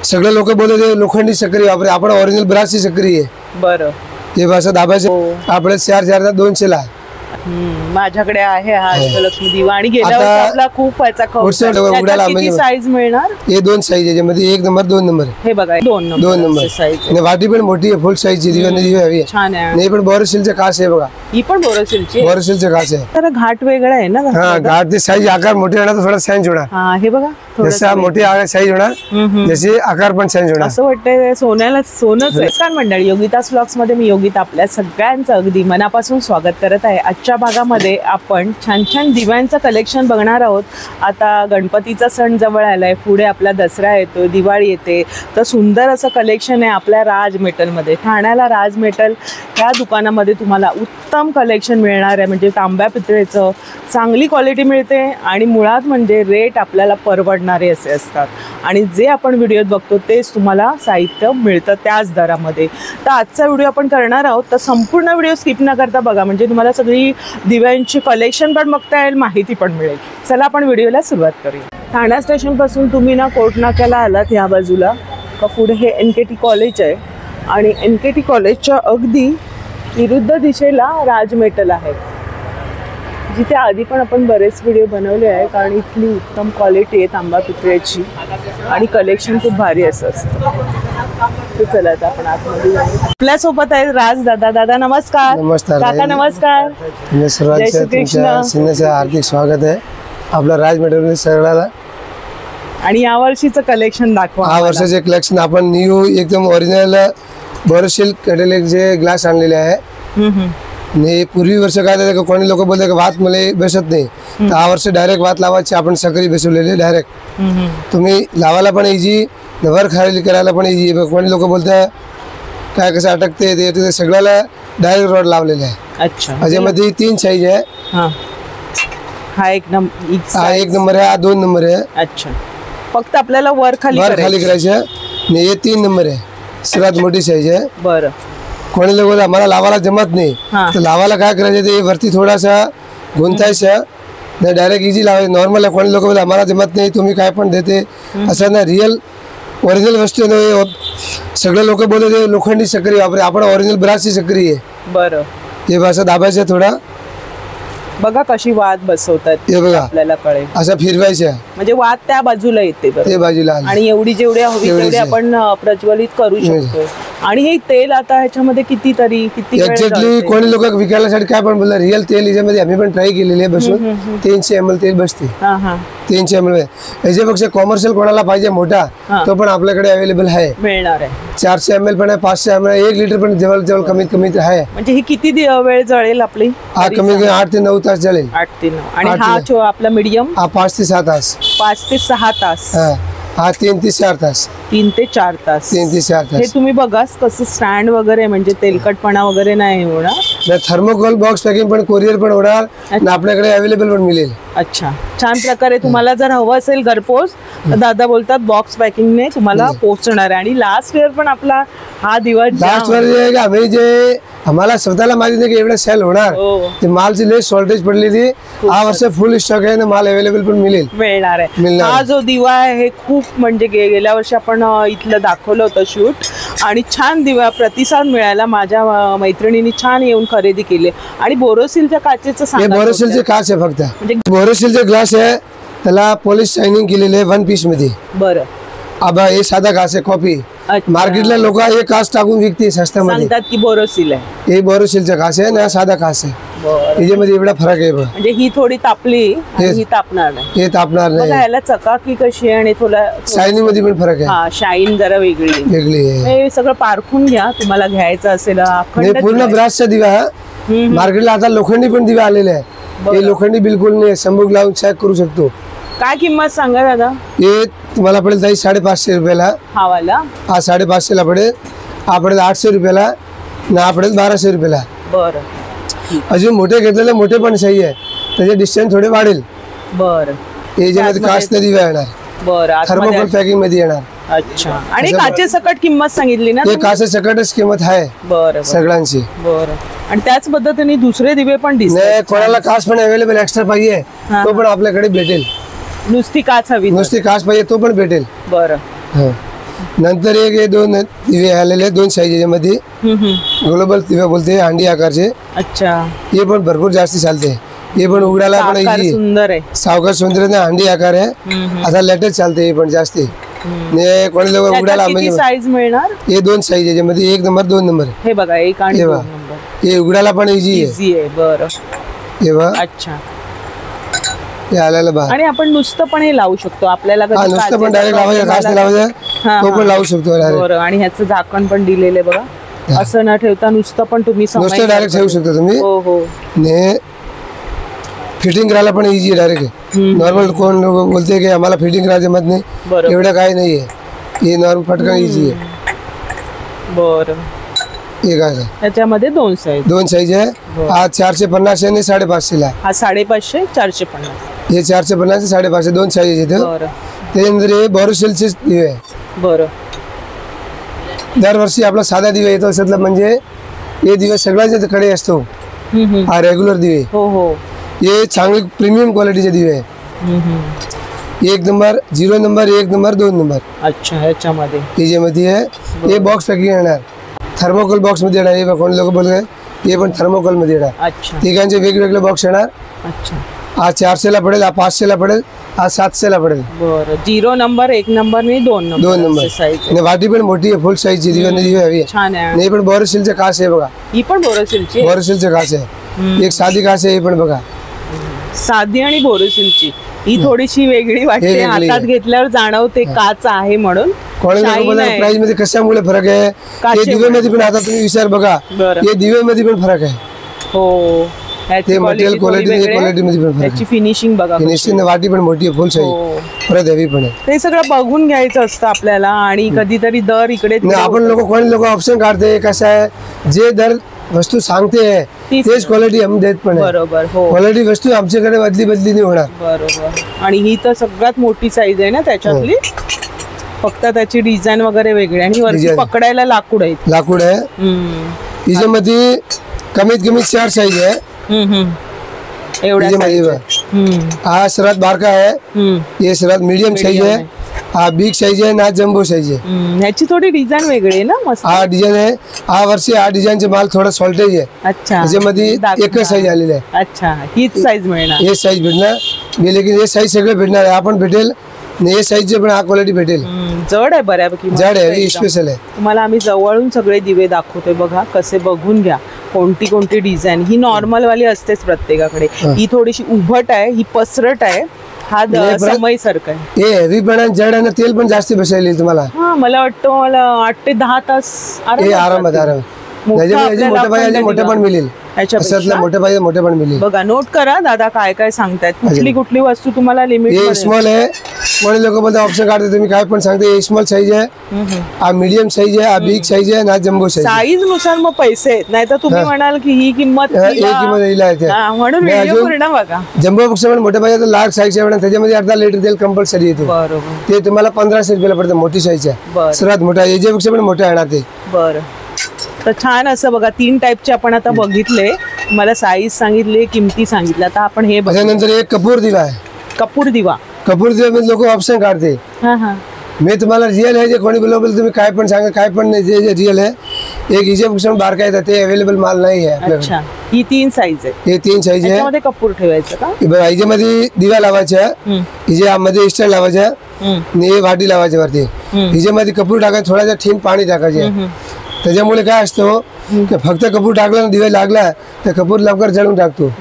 सगळे लोक बोलत लोखंडी सकरी वापरे, आपण ओरिजिनल ब्रासची सकरी आहे। बरं, हे भाषा दाबायचं आपले 4 200 ला। माझ्याकडे आहे हा अष्टलक्ष्मी दिवा आणि गेल्या वर्षी आपला खूप व्हायचा खर्च। किती साईज मिळणार? हे 2 साईज आहे, ज्यामध्ये 1 नंबर 2 नंबर आहे। हे बघा 2 नंबर साईज आणि वाटी पण मोठी आहे, फुल साईजची दिवा हवी आहे। छान आहे। नाही पण बोरोसिलचे काच आहे बघा, ही पण बोरोसिलची काच आहे। तर घाट वेगळा आहे ना? हा, घाट ते साईज आकार मोठे होणार तर थोडा साइज होणार। हा, हे बघा जसा मोठे साईज होणार जसे आकार पण साइज होणार। असं वाटतंय सोन्याला सोनच आहे। नमस्कार मंडळी, योगिताज व्लॉग्स मध्ये मी योगिता आपल्या सगळ्यांचं अगदी मनापासून स्वागत करत आहे। आजच्या भागामध्ये आपण छान छान दिव्यांचं कलेक्शन बघणार आहोत। आता गणपतीचा सण जवळ आलाय, पुढे आपला दसरा येतो, दिवाळी येते, तर सुंदर असं कलेक्शन आहे आपल्या राज मेटलमध्ये। ठाण्याला राज मेटल ह्या दुकानामध्ये तुम्हाला उत्तम कलेक्शन मिळणार आहे, म्हणजे तांब्या पितळेचं चांगली क्वालिटी मिळते आणि मुळात म्हणजे रेट आपल्याला परवडणारे असे असतात आणि जे आपण व्हिडिओत बघतो तेच तुम्हाला साहित्य मिळतं त्याच दरामध्ये। तर आजचा व्हिडिओ आपण करणार आहोत, तर संपूर्ण व्हिडिओ स्किप न करता बघा, म्हणजे तुम्हाला सगळी दिव्यांची कलेक्शन पण बघता येईल, माहिती पण मिळेल। चला आपण व्हिडिओला सुरुवात करूया। ठाणा स्टेशनपासून तुम्ही ना कोर्ट नाक्याला आलात ह्या बाजूला का पुढे हे NKT कॉलेज आहे आणि NKT कॉलेजच्या अगदी विरुद्ध दिशेला राज मेटल आहे, जिथे आधी पण आपण बरेच व्हिडिओ बनवले आहे, कारण इथली उत्तम क्वालिटी आहे तांबा पितळेची आणि कलेक्शन खूप भारी असं असतं। तर चला आता आपण आतमध्ये जाऊ। आपल्यासोबत आहे राज दादा। दादा नमस्कार। नमस्कार काका नमस्कार। जय श्री कृष्ण। हार्दिक स्वागत आहे आपला राज मेटल सगळ्याला। आणि या वर्षीचं कलेक्शन दाखवा। या वर्षाचे कलेक्शन आपण न्यू एकदम ओरिजिनल बोरोसिल कॅटलॉगचे ग्लास आणलेले आहे। आणि पूर्वी वर्ष काय कोणी लोक बोलते की वात मला बसत नाही, तर हा वर्ष डायरेक्ट वात लावायची आपण सकरी बसवलेली डायरेक्ट। तुम्ही लावायला पण इजी, वर खाली करायला पण इजी। कोणी लोक बोलतात काय कसं अटकते ते सगळ्याला डायरेक्ट रॉड लावलेले आहे। अच्छा, त्याच्यामध्ये 3 साईज आहे। हा 1 नंबर आहे, हा 2 नंबर आहे। अच्छा, फक्त आपल्याला वर खाली करायचं आणि हे 3 नंबर आहे, सर्वात मोठी साईज आहे। बरं, कोणी लोक आम्हाला लावायला जमत नाही, तर लावायला काय करायचं ते वरती थोडासा गुंतायचं, नाही डायरेक्ट इझी लावायचं। नॉर्मल आहे, कोणी लोक बोलले आम्हाला जमत नाही तुम्ही काय पण देते, असं ना। रिअल ओरिजिनल वस्तू सगळे लोक बोलत लोखंडी सकरी वापरे, आपण ओरिजिनल ब्रासची सकरी आहे। बरं, हे भाषा दाबायचं थोडा, बघा कशी वात बसवतात हे बघा, आपल्याला कळेल असं फिरवायचं म्हणजे वात त्या बाजूला येते, ते बाजूला, आणि एवढी जेवढी हवी तेवढी आपण प्रज्वलित करू शकतो। आणि हे तेल आता ह्याच्यामध्ये किती एक्झॅक्टली कोणी लोक विकायसाठी काय पण बोलतात रिअल तेल, याच्यामध्ये आम्ही पण ट्राय केलेली आहे बसून 300 ml तेल बसते। 300 ml याच्यापेक्षा कॉमर्शियल कोणाला पाहिजे मोठा तो पण आपल्याकडे अवेलेबल आहे, मिळणार आहे। 400 ml पण आहे, 500 ml, 1 लिटर पण जवळ कमीत कमी आहे। म्हणजे ही किती वेळ जळेल आपली? हा कमी 8 ते 9 तास जळेल। 8 ते 9। आणि हा जो आपला मीडियम, हा 5 ते 6 तास। 5 ते 6 तास। हा 3 ते 4 तास। 3 ते 4 तास। 3 ते 4 तास। हे तुम्ही बघा कसं स्टँड वगैरे, म्हणजे तेलकटपणा वगैरे नाही होणार। थर्मोकोल बॉक्स पॅकिंग पण कोरियर पण होणार आणि आपल्याकडे अवेलेबल पण मिळेल। अच्छा, छान प्रकारे तुम्हाला जर हवं असेल घरपोच तर दादा बोलतात बॉक्स पॅकिंगने तुम्हाला पोहोचणार आहे। आणि लास्ट इयर पण आपला हा दिवस लास्ट इयर आम्ही जे आम्हाला स्वतःला माहिती नाही की एवढं सेल होणार, ते मालची लय शॉर्टेज पडलेली। हा वर्ष फुल स्टॉक आहे, माल अवेलेबल पण मिळणार आहे। हा जो दिवा आहे हे खूप म्हणजे गेल्या वर्षी आपण इथलं दाखवलं होतं शूट, आणि छान दिवा प्रतिसाद मिळाला। माझ्या मैत्रिणींनी छान येऊन खरेदी केली। आणि बोरोसिलच्या काचेचं बोरोसिलचे काच आहे, फक्त म्हणजे बोरोसिलचे ग्लास आहे, त्याला पॉलिश शायनिंग केलेले आहे 1 पीस मध्ये। बरं, अब हे साधा काच आहे, कॉपी मार्केटला लोक हे काच टाकून विकते स्वस्तामध्ये, सांगतात की बोरोसिल आहे। हे बोरोसिलचा काच आहे ना, साधा काच आहे, त्याच्यामध्ये एवढा फरक आहे। म्हणजे ही थोडी तापली आणि ही तापणार नाही, हे तापणार नाही। ह्याला चकाकी कशी आहे आणि थोडा शायनिंग मध्ये पण फरक आहे। हा, शाईन जरा वेगळी आहे। हे सगळं पारखून घ्या तुम्हाला घ्यायचं असेल। पूर्ण ब्रासचा दिवा, मार्केटला आता लोखंडी पण दिवा आलेले आहे, हे लोखंडी बिलकुल नाही, संबूक लावून चेक करू शकतो। काय किंमत सांगा दादा? हे तुम्हाला पडेल 550 रुपयाला। हा वाला, हा 550 ला पडेल, हा पडेल 800 रुपयाला, ना पडेल 1200 रुपयाला। बरं, अजून मोठे घेतलेले मोठे पण सही आहे, त्याचे डिस्टन्स थोडे वाढेल। बरं, हे ज्यामध्ये काच दिवा येणार, बरं, थर्मोकोल पॅकिंग मध्ये येणार। अच्छा, आणि काचे सकट किंमत सांगितली ना? हे काचे सकटच किंमत आहे बरं सगळ्यांची। बरं, आणि त्याच पद्धतीने दुसरे दिवे पण दिसतात। कोणाला काच पण अवेलेबल एक्स्ट्रा पाहिजे तो पण आपल्याकडे भेटेल। नुसती काच हवी, नुसती काच पाहिजे तो पण भेटेल। बरं, नंतर एक हे दोन दिवे आलेले दोन साईज याच्यामध्ये ग्लोबल दिवे बोलते हांडी आकारचे. अच्छा, हे पण भरपूर जास्ती चालते. हे पण उघडायला पण आकार इजी सुंदर आहे. सावकार सुंदर हांडी आकार आहे. आता लेटेस्ट चालते हे पण जास्ती. कोणी लोक उघडायला किती साईज मिळणार? हे दोन साईज याच्यामध्ये 1 नंबर 2 नंबर. हे बघा 1 आणि 2 नंबर. हे उघडायला पण इजी आहे. बरं, हे बघा. अच्छा, हे आलेलं बा. आणि आपण नुसतं पण हे लावू शकतो आपल्याला नुसतं पण डायरेक्ट लावायचं काच लावायचं तो पण लावू शकतो. बरं, आणि ह्याचं झाकण पण दिलेलं आहे बघा. असं न ठेवता नुसतं पण तुम्ही नुसतं डायरेक्ट ठेवू शकता तुम्ही. हो हो. ने फिटिंग करायला पण इजी डायरेक्ट. नॉर्मल कोण लोक बोलते की आम्हाला फिटिंग करायला जमत नाही, एवढं काही नाहीये. हे नॉर्मल फटकन इजी आहे. बरं, हे काय त्याच्यामध्ये दोन साईज आहे. हा 450 आणि 550 ला. हा 550 450. हे 450 550 दोन साईज आहेत. त्याच्यानंतर हे बोरोसिलचे दिवे आहे. बरं, दरवर्षी आपला साधा दिवे येतो असतला म्हणजे हे दिवे सगळ्याच्या कडे असतो. हा रेग्युलर दिवे. हो हो. हे चांगले प्रीमियम क्वालिटीचे दिवे आहे. 1 नंबर 0 नंबर 1 नंबर 2 नंबर. अच्छा, ह्याच्यामध्ये याच्यामध्ये आहे. हे बॉक्स पॅकिंग येणार थर्मोकोल बॉक्स मध्ये येणार. हे कोण लोक बोलतात हे पण थर्मोकोल मध्ये येणार. अच्छा, तिघांचे वेगवेगळे बॉक्स येणार. अच्छा, हा 400 ला पडेल, हा 500 ला पडेल, हा 700 ला पडेल. बरं, 0 नंबर 1 नंबर आणि 2 नंबर साईज. आणि वाटी पण मोठी आहे, फुल साईजची दिवे हवी आहे. छान आहे. आणि पण बोरोसिलचे काच आहे बघा. ही पण बोरोसिलची. बोरोसिलचे काच आहे. एक साधी काच आहे. हे पण बघा साधी आणि बोरोसिलची. ही थोडीशी वेगळी वाटते, हातात घेतल्यावर जाणवते काच आहे म्हणून. प्राइस मध्ये कशामुळे फरक आहे. हे दिवेमध्ये पण आता तुम्ही विचार बघा, हे दिवेमध्ये पण फरक आहे. हो, ते मटेरियल क्वालिटी मध्ये पण फरक आहे. फिनिशिंग बघा. फिनिशिंग वाटी पण मोठी आहे, फुल साईज, परत हेवी पण आहे. ते सगळं बघून घ्यायचं असतं आपल्याला. आणि कधीतरी दर इकडे आपण कोणी लोक ऑप्शन काढते. कसं आहे जे दर वस्तू सांगते तेच क्वालिटी हम देत पण आहे. बरोबर. हो, क्वालिटी वस्तू आमच्याकडे बदली नाही होणार. बरोबर. आणि ही तर सगळ्यात मोठी साईज आहे ना त्याच्यातली. फक्त त्याची डिझाईन वगैरे वेगळी. आणि वरती पकडायला लाकूड आहे. लाकूड आहे. हिच्यामध्ये कमीत कमी 4 साईज आहे. एवढ्या. हा सर्वात बारका आहे. हे सर्वात मीडियम साईज आहे. हा बिग साईज आहे ना जम्बो साईज आहे. ह्याची थोडी डिझाईन वेगळी आहे ना. मस्त हा डिझाईन आहे. हा वर्षी हा डिझाईनचे माल थोडा सॉल्टेज आहे. अच्छा, त्याच्यामध्ये एकच साईज आलेली आहे. अच्छा, हीच साईज मिळणार. हे साईज भेटणार लेकिन हे साईज सगळे भेटणार आहे. आपण भेटेल हे साईजचे पण हा क्वालिटी भेटेल. जड आहे बऱ्यापैकी. जड आहे, स्पेशल आहे. तुम्हाला आम्ही जवळून सगळे दिवे दाखवतोय बघा. कसे बघून घ्या. कोणती डिझाईन. ही नॉर्मल वाली असतेच प्रत्येकाकडे. ही थोडीशी उभट आहे, ही पसरट आहे. हा समय सारखा आहे. हे हेवी पण जड आहे ना. तेल पण जास्त बसायला तुम्हाला. हा, मला वाटतं मला 8 ते 10 तास आरामात मोठे पण मिळेल. मोठे पण मिळेल. बघा, नोट करा दादा काय काय सांगतायत. कुठली वस्तू तुम्हाला लिमिट. स्मॉल आहे. कोणी लोक मध्ये ऑप्शन काढते तुम्ही काय पण सांगते. स्मॉल साईज आहे, हा मीडियम साईज आहे, हा बिग साईज आहे ना जम्बो साईज. साईज नुसार मग पैसे आहेत. नाही तर तुम्ही म्हणाल की ही किंमत म्हणून बघा. जम्बो पेक्षा पण मोठ्या पाहिजे लार्ज साईज आहे. त्याच्यामध्ये अर्धा लिटर तेल कंपल्सरी येतो. बरोबर. ते तुम्हाला 1500 रुपयाला पडतं. मोठी साईज आहे, सर्वात मोठा. याच्यापेक्षा पण मोठा येणार ते. बरं, तर छान असं बघा. 3 टाईपचे आपण आता बघितले. मला साईज सांगितले, किमती सांगितल्या. आता आपण हे त्याच्यानंतर एक कपूर दिवा आहे. कपूर दिवा मध्ये लोक ऑप्शन काढते. मी तुम्हाला रिअल आहे जे कोणी बोलवलं तुम्ही काय पण सांगा, काय पण नाही. जे रिअल आहे एक हिच्यापेक्षा बारका येतात ते अवेलेबल माल नाही आहे आपल्याकडे. ही 3 साईज आहे. हे 3 साईज आहे. याच्यामध्ये कपूर ठेवायचं का? हिच्यामध्ये दिवा लावायचा, हिच्यामध्ये स्टँड लावायचा आणि वाटी लावायची वरती. हिच्यामध्ये कपूर टाकायचं, थोडासा थेंब पाणी टाकायचे. त्याच्यामुळे काय असतं की फक्त कपूर टाकला ना दिवा लागला तर कपूर लवकर जळून टाकतो.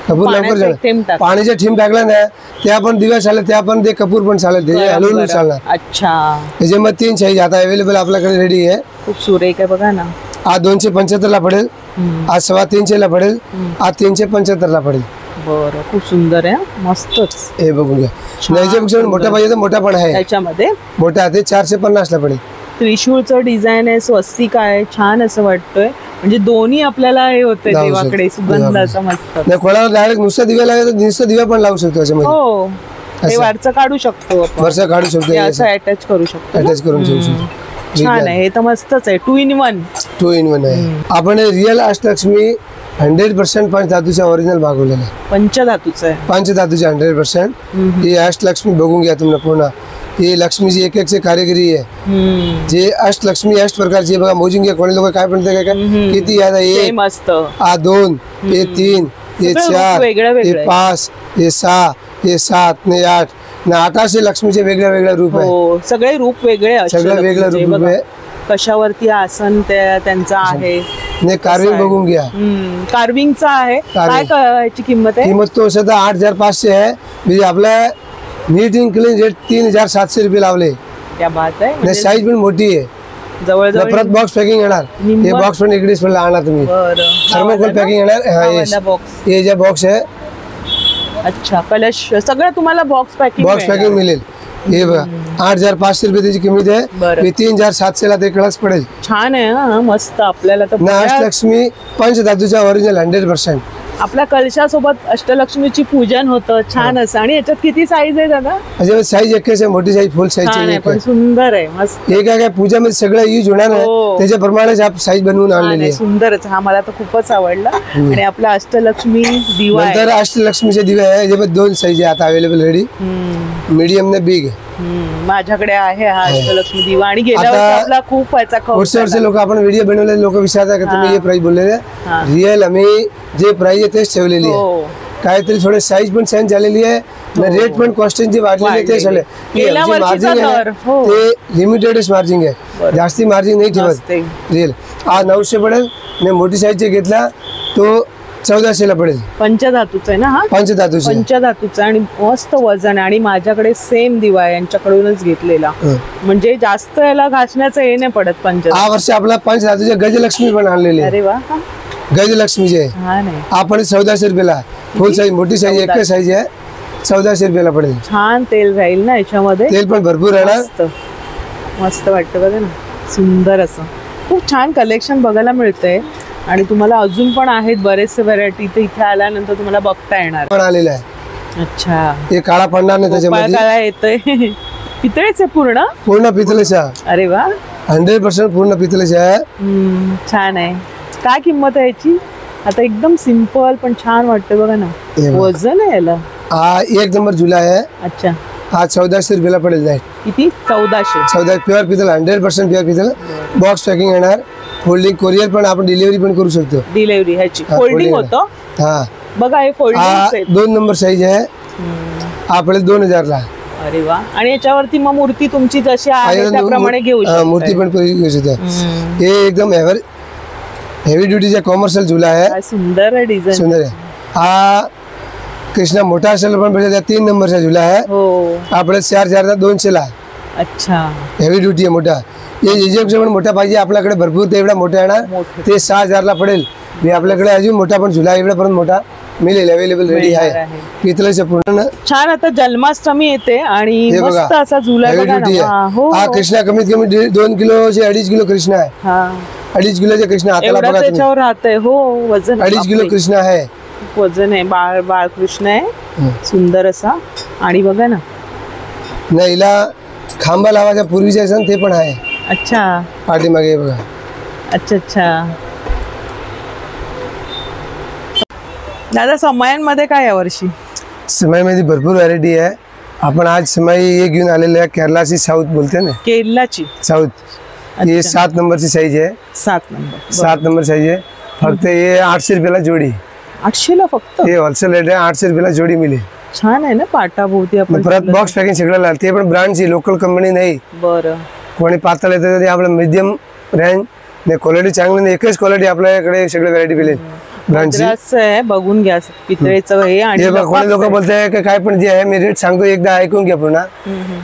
कपूर लवकर जळून. पाण्याचा थेंब टाकला ना त्या पण दिवा चालेल, त्या पण ते कपूर पण चालेल, ते हलवून चालणार. अच्छा, त्याच्यामध्ये 3 साईज आता अवेलेबल आपल्याकडे रेडी आहे. खूप सुरेख आहे बघा ना. आज 275 ला पडेल, आज 350 ला पडेल, आज 375 ला पडेल. बरं, खूप सुंदर आहे. मस्तच. हे बघून घ्या. याच्यापेक्षा मोठा पाहिजे तर मोठा पण आहे. त्याच्यामध्ये मोठा ते 450 ला पडेल. त्रिशूळचं डिझाईन आहे, स्वस्तिक आहे. छान असं वाटतंय. म्हणजे दोन्ही आपल्याला हे होते देवाकडे सुगंधाचा मस्त. नाही कोणाला डायरेक्ट नुसता दिवा लागेल, नुसता दिवा पण लावू शकतो याच्यामध्ये. हो, हे वरचं काढू शकतो आपण. वरचं काढू शकतो, असं अटॅच करू शकतो. अटॅच करून ठेवू शकतो. छान आहे. हे तर मस्तच आहे. 2 in 1. 2 in 1 आहे. आपण रिअल अष्टलक्ष्मी 100% पंचधातूच्या ओरिजिनल भागवलेलं आहे. पंचधातूचं आहे. पंचधातूचे 100%. ही अष्टलक्ष्मी बघून घ्या तुम्हाला पूर्ण. हे लक्ष्मीची एक एक कारिगिरी आहे जे अष्टलक्ष्मी अष्ट प्रकारची बघा मोजिंग कोणी लोक काय म्हणते काय किती आता हे मस्त हा 2 हे 3 हे 4 हे 5 हे 6 हे 7 ने 8 ने 18 लक्ष्मीचे वेगळ्या वेगळ्या रूप आहे हो सगळे रूप वेगळे सगळं वेगळं रूप आहे कशावरती आसन त्यांचा आहे ने कार्विंग बघून घ्या कार्विंगचा आहे काय याची किंमत आहे किंमत तो सध्या 8500 आहे म्हणजे आपल्या नीट इन क्लीन रेट 3700 रुपये लावले क्या बात आहे साईज पण मोठी आहे जवळ परत बॉक्स पॅकिंग येणार हे बॉक्स पण इकडेच पण आणणार तुम्ही थर्मोकोल पॅकिंग येणार हे जे बॉक्स आहे अच्छा कलश सगळं तुम्हाला बॉक्स पॅकिंग मिळेल हे बघा 8500 रुपये त्याची किंमत आहे 3700 ला ते कळस पडेल छान आहे ना मस्त आपल्याला तर अष्टलक्ष्मी पंचधातूच्या ओरिजिनल 100% आपल्या कलशासोबत अष्टलक्ष्मीची पूजन होतं छान असं आणि याच्यात किती साईज आहे दादा साईज एकच आहे मोठी साईज फुल साईज पण सुंदर आहे मस्त हे काय पूजामध्ये सगळं यूज होणार आहे त्याच्याप्रमाणे साईज बनवून आणलेली आहे सुंदरच हा मला तर खूपच आवडला आणि आपला अष्टलक्ष्मी दिवा नंतर अष्टलक्ष्मीचे दिवे आहे याच्यामध्ये 2 साईज आहे आता अवेलेबल रेडी मीडियम ने बिग माझ्याकडे आहे हा अष्टलक्ष्मी दिवा आणि गेल्या वर्षी आपला खूप व्हायचा वर्ष लोक आपण व्हिडिओ बनवलेले लोक विचारतात का तुम्ही हे प्राइस बोललेले रिअल आम्ही जे प्राइस आहे तेच ठेवलेली आहे काहीतरी थोडे साईज पण चेंज झालेली आहे रेट पण कॉस्टिंगची वाढलेली आहे ते झाले मार्जिन आहे ते लिमिटेडच मार्जिन आहे जास्ती मार्जिन नाही ठेवत रिअल हा 900 पडेल आणि मोठी साईजचे घेतला तो 1400 ला पडेल पंचधातूचा आहे ना हा पंचधातूचा आणि मस्त वजन आहे आणि माझ्याकडे सेम दिवा आहे यांच्याकडूनच घेतलेला म्हणजे जास्त याला घासण्याचं हे नाही पडत पंचधातू हा वर्ष आपला पंचधातूचे गजलक्ष्मी पण आणलेली अरे वा गजलक्ष्मीचे आपण 1400 रुपयाला फुल साईज मोठी साईज एक साईज आहे 1400 रुपयाला पडेल छान तेल राहील ना याच्यामध्ये तेल पण भरपूर राहणार मस्त वाटतं बघा ना सुंदर असं खूप छान कलेक्शन बघायला मिळतंय आणि तुम्हाला अजून पण आहेत बरेचसे व्हरायटी इथे आल्यानंतर तुम्हाला बघता येणार पण आलेला आहे अच्छा हे काळा पडणार नाही त्याच्यामध्ये काळा येतोय पितळेच आहे पूर्ण पितळेचा अरे वा 100% पूर्ण पितळेचा आहे छान आहे काय किंमत आहे याची आता एकदम सिंपल पण छान वाटतं बघा ना वजन आहे याला हा 1 नंबर झुला आहे अच्छा हा 1400 रुपयाला पडेल नाही किती 1400 प्युअर पितळ 100% प्युअर पितळ बॉक्स पॅकिंग येणार फोल्डिंग कोरियर पण आपण डिलिव्हरी पण करू शकतो डिलिव्हरी ह्याची फोल्डिंग होतं हा बघा हे फोल्डिंग 2 नंबर साईज आहे हा पडेल 2000 ला अरे वा आणि याच्यावरती मग मूर्ती तुमची जशी आहे त्याप्रमाणे घेऊ शकता मूर्ती पण घेऊ शकता हे एकदम हेवी ड्युटीचा कॉमर्शियल झुला आहे सुंदर आहे डिझाइन सुंदर आहे हा कृष्णा मोठा असेल पण पाहिजे 3 नंबरचा झुला आहे आपल्याला 4,200 ला अच्छा हेवी ड्युटी आहे मोठा हे पण मोठा पाहिजे आपल्याकडे भरपूर ते एवढा मोठा येणार ते 6,000 ला पडेल मी आपल्याकडे अजून मोठा पण झुला एवढा पर्यंत मोठा मिळेल अवेलेबल रेडी आहे पितळेचे पूर्ण छान आता जन्माष्टमी येते आणि मस्त असा झुला हा कृष्णा कमीत कमी 2 किलोचे 2.5 किलो कृष्णा आहे 2.5 किलोचे कृष्ण हाताला बघा त्याच्यावर राहतंय हो वजन 2.5 किलो कृष्ण आहे वजन आहे बाळ कृष्ण आहे सुंदर असा आणि बघा ना नाही हिला खांबा लावायचा पूर्वीचे असं ते पण आहे अच्छा पाठीमागे बघा अच्छा दादा समयांमध्ये काय यावर्षी समयमध्ये भरपूर व्हरायटी आहे आपण आज समय हे घेऊन आलेले आहे केरलाची साऊथ बोलते ना केरलाची साऊथ ये 7 नंबरची साईज आहे 7 नंबर साईज आहे फक्त हे 800 रुपयाला जोडी 800 ला फक्त हे होलसेल रेट आहे 800 रुपयाला जोडी मिळेल छान आहे ना पाटाभोवती आपण परत बॉक्स पॅकिंग सगळं ते पण ब्रँडची लोकल कंपनी नाही बरं कोणी पातळ येतं ते आपलं मीडियम रेंज नाही क्वालिटी चांगली नाही एकच क्वालिटी आपल्याकडे सगळे व्हरायटी मिळेल ब्रँडची बघून घ्या पितळेचं हे आणि कोणी लोक बोलताय काय पण जे आहे मी रेट सांगतो एकदा ऐकून घ्या पुन्हा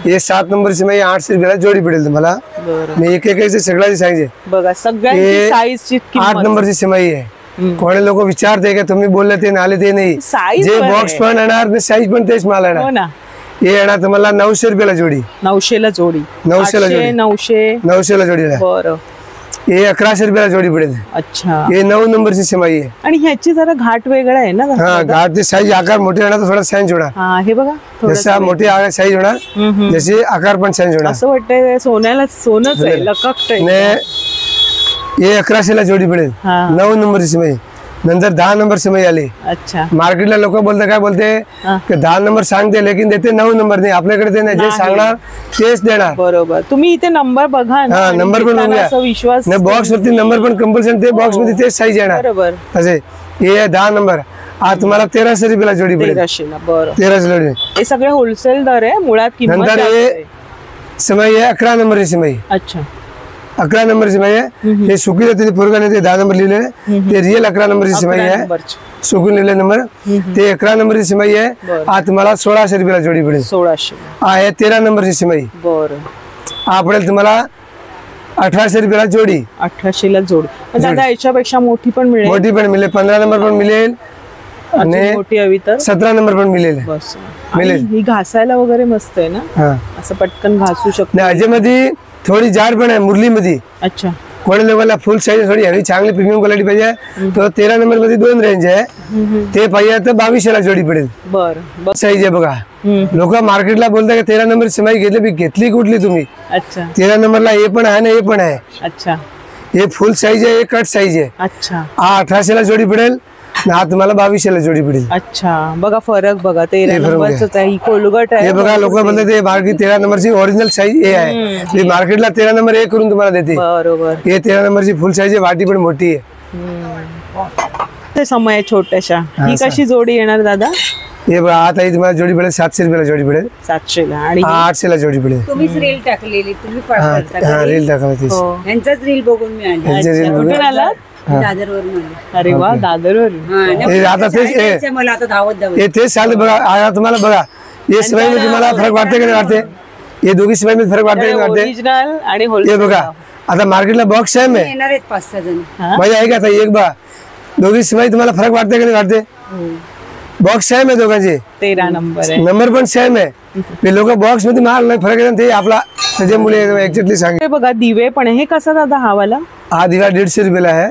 हे 7 नंबरची मी 800 रुपयाला जोडी पडेल तुम्हाला मी एक सगळ्याची सांगते बघा सगळ्यांची साईजची 8 नंबरची सिमाई आहे कोणी लोक विचारते का तुम्ही बोलले ते नाले ते नाही जे बॉक्स पण येणार साईज पण तेच माल येणार हे येणार तुम्हाला 900 रुपयाला जोडी 900 ला जोडी 900 ला जोडी बरं हे 1100 रुपयाला जोडी पडेल अच्छा हे 9 नंबरची सिमाई आहे आणि ह्याची जरा घाट वेगळा आहे ना हा घाट ते साईज आकार मोठे होणार थोडा चेंज होणार हे बघा जसा मोठी साईज होणार जसे आकार पण चेंज होणार असं वाटतंय सोन्याला सोनच आहे लककतंय हे 1100 ला जोडी पडेल 9 नंबरची सिमाई नंतर 10 नंबर सिमाई आली. अच्छा. मार्केटला लोक बोलते काय बोलते की 10 नंबर सांगते लेकिन देते 9 नंबर नाही. आपल्याकडे ते नाही, जे सांगणार तेच देणार. बरोबर. तुम्ही इथे नंबर बघा ना, हा नंबर पण बघूया. विश्वास नाही बॉक्स वरती नंबर पण कंपल्सरी, ते बॉक्स मध्ये तेच साईज येणार. बरोबर. असे हे 10 नंबर आज तुम्हाला 1300 रुपयाला जोडी पडेल. 1300 ला. बरं. 1300 जोडी. हे सगळे होलसेल दर आहे, मुळात किंमत नंतर जास्त हे आहे. सिमाई आहे 11 नंबरची सिमाई. अच्छा. 11 नंबर सिमाई आहे. हे सुकी जाते पोरगाने ते 10 नंबर लिहिलेले, ते रिअल 11 नंबरची सिमाई 11 आहे. नंबरची. सुकून लिहिलेले नंबर ते 11 नंबरची सिमाई आहे. बरं. आज तुम्हाला 1600 रुपयाला जोडी पडेल. 1600. हा आहे 13 नंबरची सिमाई. बरं. हा पडेल तुम्हाला 1800 रुपयाला जोडी. 1800 ला जोड. दादा याच्यापेक्षा मोठी पण मिळेल? मोठी पण मिळेल, 15 नंबर पण मिळेल अजून आणि मोठी हवी तर 17 नंबर पण मिळेल. बस. मिळेल. आणि ही घासायला वगैरे मस्त आहे ना, हा असं पटकन घासू शकतो. नाही अजेमध्ये थोडी जाड पण आहे मुरलीमध्ये. अच्छा. कोणी लोकांना फुल साईज थोडी हवी चांगली प्रीमियम क्वालिटी पाहिजे तर 13 नंबर मध्ये 2 रेंज आहे. ते पाहिजे तर 2200 ला जोडी पडेल. बरं. साईज आहे बघा. लोक मार्केटला बोलतात की 13 नंबर सिमाई घेतली कुठली तुम्ही? अच्छा. 13 नंबरला हे पण आहे ना हे पण आहे. अच्छा. हे फुल साईज आहे, हे कट साईज आहे. अच्छा. हा 1800 ला जोडी पडेल, हा तुम्हाला 2200 ला जोडी पडेल. अच्छा. बघा फरक बघा. 13 फरक नंबरच आहे, ही कोलगट आहे. हे बघा लोक बोलतात ते मार्केट 13 नंबरची ओरिजिनल साईज हे आहे. हे मार्केटला 13 नंबर हे करून तुम्हाला देते. बरोबर. हे 13 नंबरची फुल साईज आहे, वाटी पण मोठी आहे. ते समय आहे छोट्याशा. ही कशी जोडी येणार दादा? हे बघा आता ही तुम्हाला जोडी पडेल 700 रुपयाला जोडी पडेल. 700 ला. आणि 800 ला जोडी पडेल. तुम्हीच रील टाकलेली, तुम्ही हा रील टाकावं तीच. यांचाच रील बघून मी आली. यांचे reel बघा. कुठून आलात? दादरवरून आली. अरे वा, दादरवर. हे आता तेच मला आता धावत हे तेच चालतं बघा. आता तुम्हाला बघा हे सिमाई मध्ये तुम्हाला फरक वाटते की नाही वाटते? हे दोघी सिमाई मध्ये फरक वाटते की नाही वाटते? ओरिजिनल आणि हे होलसेल. बघा आता मार्केटला बॉक्स सेम आहे. येणार आहेत 5-6 जण. माझ्या आहे का आता एक बा दोघी सिमाई तुम्हाला फरक वाटते की नाही वाटते? बॉक्स सेम आहे दोघांचे, 13 नंबर आहे. नंबर पण सेम आहे. ते लोक बॉक्स मध्ये माल नाही फरक आहे ते आपला त्याच्यामुळे एक्झॅक्टली सांग. हे बघा दिवे पण आहे. हे कसा दादा हा वाला? हा दिवा 150 रुपयाला आहे.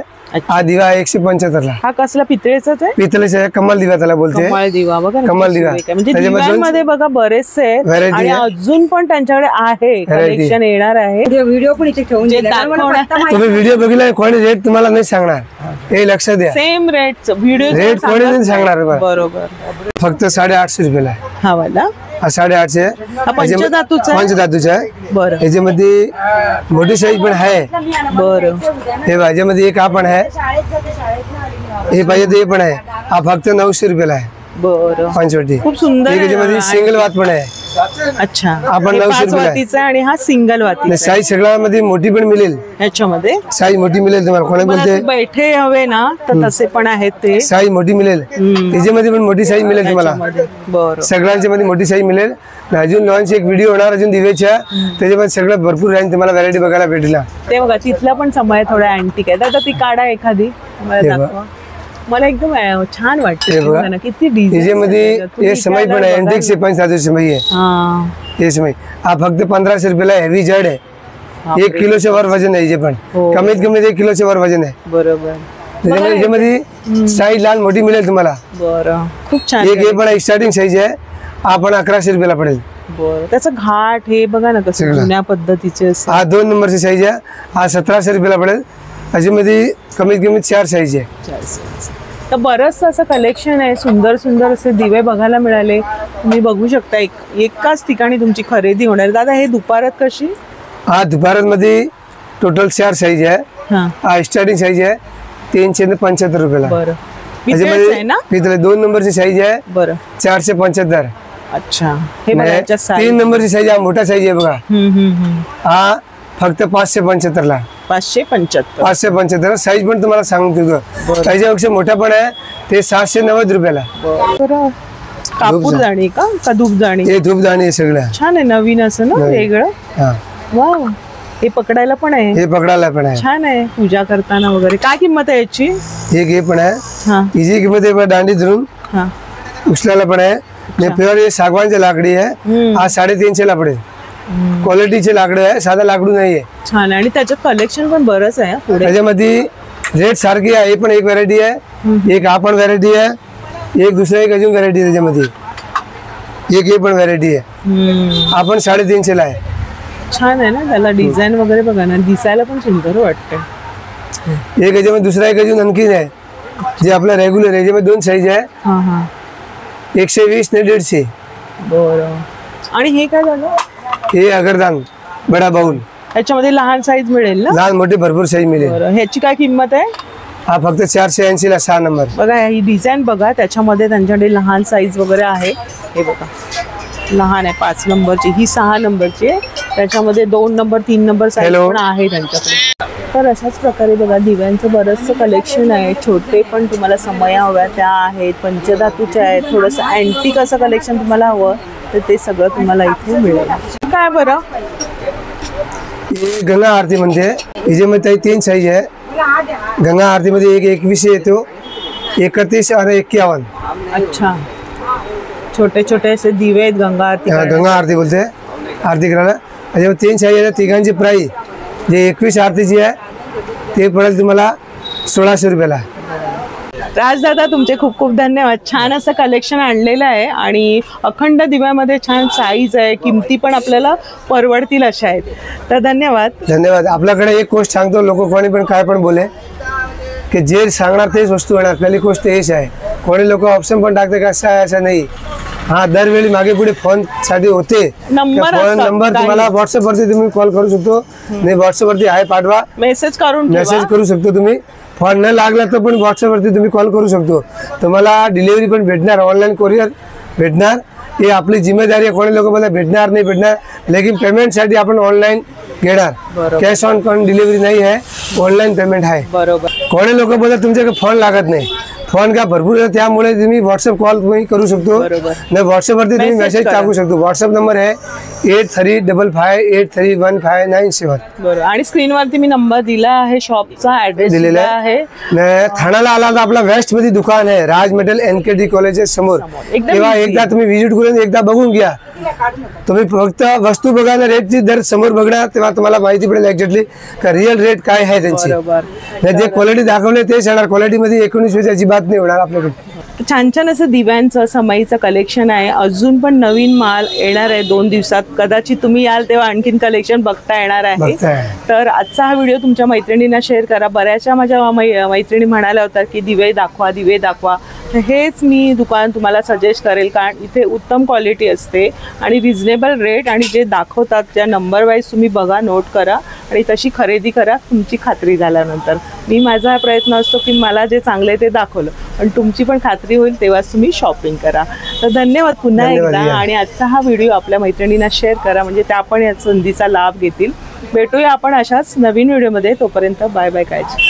हा दिवा 175 ला. हा कसला पितळेचाच आहे? पितळेचा आहे, कमल दिवा त्याला बोलते. कमळ दिवा बघा ना, कमल दिवा. म्हणजे त्याच्यामध्ये दिव्यांमध्ये बघा बरेचसे आहेत variety आणि आहे. अजून पण त्यांच्याकडे आहे कलेक्शन येणार आहे. व्हिडिओ पण इथे ठेवून जे दिला. मला दाखवणार- पत्ता माहिती तुम्ही व्हिडिओ बघितला कोणी रेट तुम्हाला नाही सांगणार, हे लक्षात द्या. सेम रेट व्हिडिओ रेट कोणी नाही सांगणार बरं. बरोबर. फक्त 850 रुपयाला आहे. हा वाला हा 850 हा पंचधातूचा आहे? पंचधातूचा आहे. बरं याच्यामध्ये मोठी साईज पण आहे. बरं. हे याच्यामध्ये एक हा पण आहे, हे पाहिजे ते पण आहे. हा फक्त 900 रुपयाला आहे. बरं. पंचवटी. खूप सुंदर आहे. याच्यामध्ये सिंगल वात पण आहे. अच्छा. आपण हे 900 पाच रुपयाला आहे. वातीचा आणि हा सिंगल वातीचा साईज सगळ्यामध्ये मोठी पण मिळेल. ह्याच्यामध्ये साईज मोठी मिळेल तुम्हाला. कोणी मला बोलते ते बैठे हवे ना तर तसे पण आहेत ते साईज मोठी मिळेल. त्याच्यामध्ये पण मोठी साईज मिळेल तुम्हाला. बरं. सगळ्यांच्या मध्ये मोठी साईज मिळेल. अजून लॉन्च एक व्हिडिओ होणार अजून दिवेच्या, त्याच्यामध्ये सगळं भरपूर रेंज तुम्हाला व्हरायटी बघायला भेटेल. ते बघा तिथला पण समय थोडा अँटिक आहे. दादा ती काढा एखादी मला हे बघा. दाखवा. मला एकदम छान वाटते. हे बघा. बघा ना, किती डिझाईन त्याच्यामध्ये हे समय पण आहे, अँटिक से 5-7 समय आहे. हा. हे समय हा फक्त 1500 रुपयाला हेवी जड आहे. 1 किलोच्या वर वजन आहे. जे पण हो. कमीत कमी 1 किलोच्या वर वजन आहे. बरोबर. त्याच्यामध्ये याच्यामध्ये साईज लहान मोठी मिळेल तुम्हाला. बरं. खूप छान. एक हे पण स्टार्टिंग साईज आहे. हा पण 1100 रुपयाला पडेल. बरं. त्याचं घाट हे बघा ना कसं सगळं. जुन्या पद्धतीचे असं. हा 2 नंबरची साईज आहे. हा 1700 रुपयाला पडेल. त्याच्यामध्ये कमीत कमी 4 साईज आहे. तर बरंच असं कलेक्शन आहे. सुंदर सुंदर असे दिवे बघायला मिळाले. तुम्ही बघू शकता एकाच ठिकाणी तुमची खरेदी होणार. दादा हे दुपारात कशी? हा दुपारात मध्ये टोटल 4 साईज आहे. हा. हा स्टार्टिंग साईज आहे 375 रुपयाला. बरं. पितळेचं आहे ना? पितळे 2 नंबरची साईज आहे बरं. 475. अच्छा. हे बघा याच्यात size. 3 नंबरची साईज आहे, मोठा साईज आहे बघा. हम्म. हा फक्त 575 ला. 575. 575 साईज पण तुम्हाला सांगतो. त्याच्यापेक्षा मोठा पण आहे ते 790 रुपयाला. बरं. कापूर जाणी का धूप जाणी? हे धूपदाणी आहे सगळं. छान आहे, नवीन असं ना वेगळं. हा वाव. हे पकडायला पण आहे. हे पकडायला पण आहे. छान आहे पूजा करताना वगैरे. काय किंमत आहे याची? एक हे पण आहे. हा. हिची किंमत आहे दांडी धरून हा. उचलायला पण आहे. प्युअर हे सागवानचे लाकडी आहे. हा 350 ला पडेल. क्वालिटीचे लाकडं आहे, साधा लाकडू नाहीये. छान. आणि त्याच्यात कलेक्शन पण बरंच आहे पुढे. त्याच्यामध्ये रेट सारखी आहे. हे पण एक व्हरायटी आहे, एक हा पण व्हरायटी आहे, एक दुसरा एक अजून व्हरायटी त्याच्यामध्ये. एक हे पण व्हरायटी आहे. हा पण 350 ला आहे. छान आहे ना. त्याला डिझाईन वगैरे बघा ना, दिसायला पण सुंदर वाटतं. एक याच्यामध्ये दुसरा एक अजून आणखीन आहे. जे आपलं रेग्युलर आहे याच्यामध्ये 2 साईज आहे, हा हा 120 ने 150. बरं. आणि हे काय झालं? हे अगरदान बडा बाउल, याच्यामध्ये लहान साईज मिळेल ना? लहान मोठे भरपूर साईज मिळेल. बरं. ह्याची काय किंमत आहे? हा फक्त 480 ला 6 नंबर. बघा ही डिझाईन बघा, त्याच्यामध्ये त्यांच्याकडे लहान साईज वगैरे आहे. हे बघा लहान आहे 5 नंबरची, ही 6 नंबरची आहे. त्याच्यामध्ये 2 नंबर 3 नंबर साईज पण आहे त्यांच्याकडे. तर अशाच प्रकारे बघा दिव्यांचं बरंचसं कलेक्शन आहे. छोटे पण तुम्हाला समया हव्या त्या आहेत, पंचधातूच्या आहेत. थोडंसं अँटिक असं कलेक्शन तुम्हाला हवं तर ते सगळं तुम्हाला इथे मिळेल. काय बरं? हे गंगा आरती म्हणजे याच्यामध्ये 3 साईज आहे. गंगा आरती मध्ये एक 21 येतो, 31 आणि 51. अच्छा, छोटे छोटे असे दिवे आहेत गंगा आरती. गंगा आरती बोलते आरती करायला. त्याच्यामध्ये 3 साईज आहे. तिघांची प्राईस जे 21 आरतीची आहे ते पडेल तुम्हाला 1600 रुपयाला. राजदादा तुमचे खूप खूप धन्यवाद. छान असं कलेक्शन आणलेलं आहे आणि अखंड दिव्यामध्ये छान साईज आहे, किमती पण आपल्याला परवडतील अशा आहेत. तर धन्यवाद. धन्यवाद. आपल्याकडे एक गोष्ट सांगतो, लोक कोणी पण काय पण बोले की जे सांगणार तेच वस्तू येणार. पहिली गोष्ट हेच आहे. कोणी लोक ऑप्शन पण टाकते का असं आहे असं नाही. हा दरवेळी मागे पुढे फोन साठी होते. नंबर फोन नंबर तुम्हाला व्हॉट्सअप वरती तुम्ही कॉल करू शकतो. नाही व्हॉट्सअप वरती आहे पाठवा, मेसेज करू शकतो तुम्ही. फोन न लागला तर पण व्हॉट्सअप वरती तुम्ही कॉल करू शकतो. तुम्हाला डिलिव्हरी पण भेटणार, ऑनलाईन कोरियर भेटणार. हे आपली जिम्मेदारी आहे. कोणी लोक मला भेटणार नाही भेटणार, लेकिन पेमेंट साठी आपण ऑनलाईन घेणार. कॅश ऑन डिलिव्हरी नाही आहे, ऑनलाईन पेमेंट आहे. बरोबर. कोणी लोक बोलतात तुमच्याकडे फोन लागत नाही. फोन का भरपूर आहे, त्यामुळे तुम्ही व्हॉट्सअप कॉल तुम्ही करू शकतो. नाही व्हॉट्सअप वरती तुम्ही मेसेज टाकू शकतो. व्हॉट्सअप नंबर आहे 8355831597. बरोबर. आणि स्क्रीनवरती मी नंबर दिला आहे, शॉपचा ऍड्रेस दिलेला आहे. ठाण्याला आला तर आपला वेस्ट मध्ये दुकान आहे, राज मेटल NKT कॉलेज समोर. तेव्हा एकदा तुम्ही विजिट करून एकदा बघून घ्या. तुम्ही फक्त वस्तू बघा ना, रेटची दर समोर बघणार, तेव्हा तुम्हाला माहिती पडेल एक्झॅक्टली का रिअल रेट काय आहे त्यांची. जे क्वालिटी दाखवले तेच येणार. क्वालिटी मध्ये 19 अजिबात नाही होणार आपल्याकडे. छान छान असं दिव्यांचं समईचं कलेक्शन आहे. अजून पण नवीन माल येणार आहे 2 दिवसात. कदाचित तुम्ही याल तेव्हा आणखीन कलेक्शन बघता येणार आहे. तर आजचा हा व्हिडिओ तुमच्या मैत्रिणींना शेअर करा. बऱ्याचशा माझ्या मैत्रिणी म्हणाल्या होत्या की दिवे दाखवा दिवे दाखवा. हेच मी दुकान तुम्हाला सजेस्ट करेल, कारण इथे उत्तम क्वालिटी असते आणि रिझनेबल रेट. आणि जे दाखवतात त्या नंबर वाईज तुम्ही बघा, नोट करा आणि तशी खरेदी करा तुमची खात्री झाल्यानंतर. माझा प्रयत्न असतो की मला जे चांगले ते दाखवलं, पण तुमची पण खात्री होईल तेव्हाच तुम्ही शॉपिंग करा. तर धन्यवाद पुन्हा एकदा. आणि आजचा हा व्हिडिओ आपल्या मैत्रिणींना शेअर करा, म्हणजे त्या पण या संधीचा लाभ घेतील. भेटूया आपण अशाच नवीन व्हिडिओमध्ये. तोपर्यंत बाय बाय. काळजी.